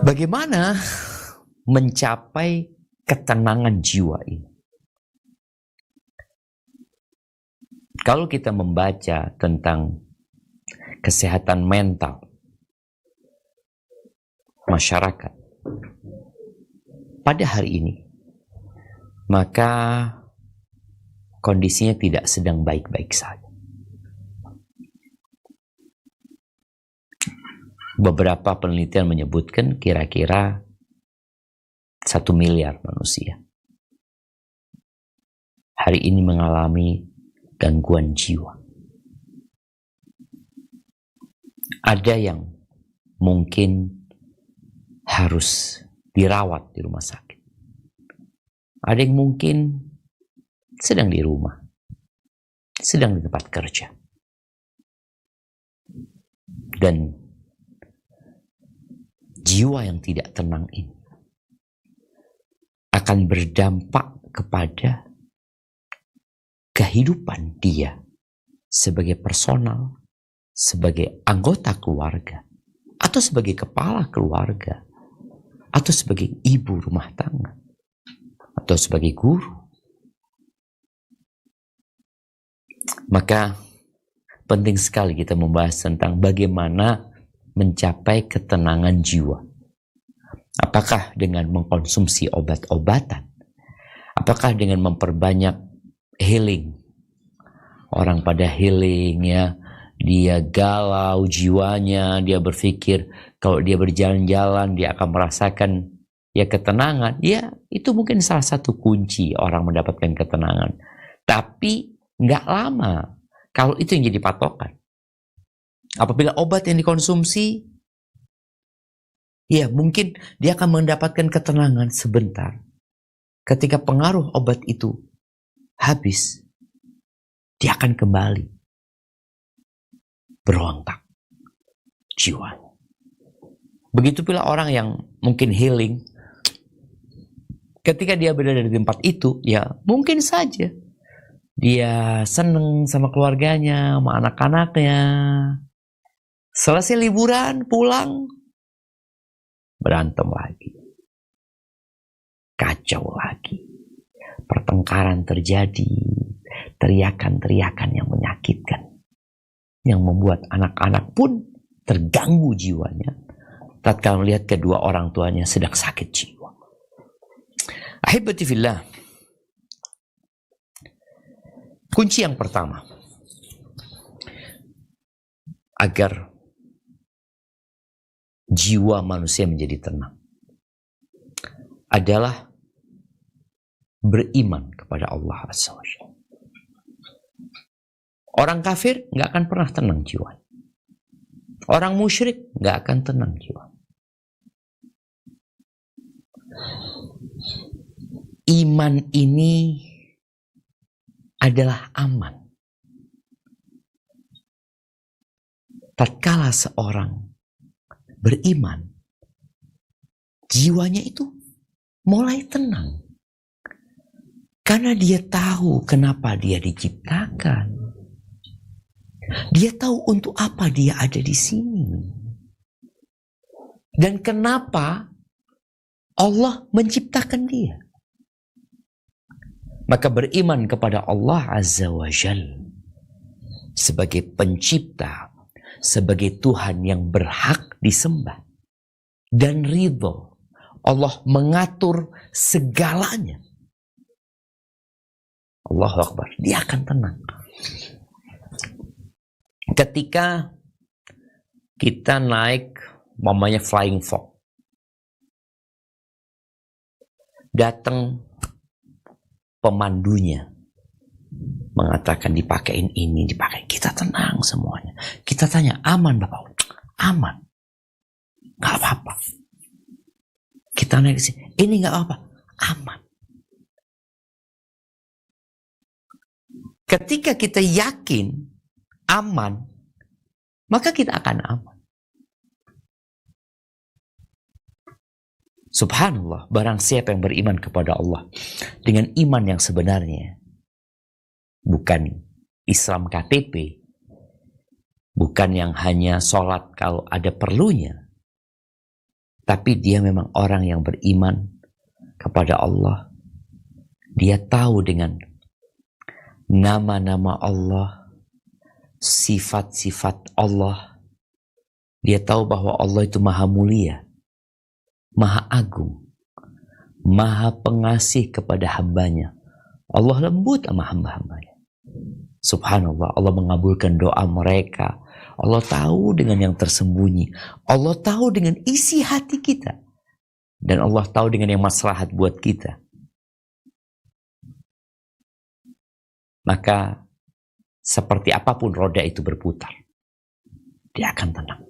Bagaimana mencapai ketenangan jiwa ini? Kalau kita membaca tentang kesehatan mental masyarakat pada hari ini, maka kondisinya tidak sedang baik-baik saja. Beberapa penelitian menyebutkan kira-kira 1 miliar manusia hari ini mengalami gangguan jiwa. Ada yang mungkin harus dirawat di rumah sakit. Ada yang mungkin sedang di rumah, sedang di tempat kerja. Dan jiwa yang tidak tenang ini akan berdampak kepada kehidupan dia sebagai personal, sebagai anggota keluarga, atau sebagai kepala keluarga, atau sebagai ibu rumah tangga, atau sebagai guru. Maka penting sekali kita membahas tentang bagaimana mencapai ketenangan jiwa. Apakah dengan mengkonsumsi obat-obatan? Apakah dengan memperbanyak healing? Orang pada healing ya, dia galau jiwanya, dia berpikir kalau dia berjalan-jalan dia akan merasakan ya ketenangan. Ya, itu mungkin salah satu kunci orang mendapatkan ketenangan. Tapi nggak lama kalau itu yang jadi patokan. Apabila obat yang dikonsumsi, ya mungkin dia akan mendapatkan ketenangan sebentar. Ketika pengaruh obat itu habis, dia akan kembali berontak jiwanya. Begitu pula orang yang mungkin healing, ketika dia berada di tempat itu, ya mungkin saja dia seneng sama keluarganya, sama anak-anaknya. Selesai liburan, pulang, berantem lagi. Kacau lagi. Pertengkaran terjadi. Teriakan-teriakan yang menyakitkan. Yang membuat anak-anak pun terganggu jiwanya tatkala melihat kedua orang tuanya sedang sakit jiwa. Ahibati fillah. Kunci yang pertama agar jiwa manusia menjadi tenang adalah beriman kepada Allah Azza wa Jalla. Orang kafir nggak akan pernah tenang jiwa. Orang musyrik nggak akan tenang jiwa. Iman ini adalah aman. Tatkala seorang beriman, jiwanya itu mulai tenang. Karena dia tahu kenapa dia diciptakan. Dia tahu untuk apa dia ada di sini. Dan kenapa Allah menciptakan dia. Maka beriman kepada Allah Azza wa Jalla sebagai pencipta, sebagai Tuhan yang berhak disembah, dan ridho Allah mengatur segalanya. Allahu Akbar, dia akan tenang. Ketika kita naik mamanya flying fox, datang pemandunya mengatakan dipakein ini, dipakai, kita tenang semuanya. Kita tanya, aman Bapak? Aman, nggak apa-apa. Kita naik ke sini, ini nggak apa-apa, aman. Ketika kita yakin aman, maka kita akan aman. Subhanallah, barang siapa yang beriman kepada Allah dengan iman yang sebenarnya, bukan Islam KTP, Bukan yang hanya sholat kalau ada perlunya. Tapi dia memang orang yang beriman kepada Allah. Dia tahu dengan nama-nama Allah, sifat-sifat Allah. Dia tahu bahwa Allah itu maha mulia, maha agung, maha pengasih kepada hambanya. Allah lembut sama hamba-hambanya. Subhanallah, Allah mengabulkan doa mereka. Allah tahu dengan yang tersembunyi. Allah tahu dengan isi hati kita. Dan Allah tahu dengan yang maslahat buat kita. Maka seperti apapun roda itu berputar, dia akan tenang.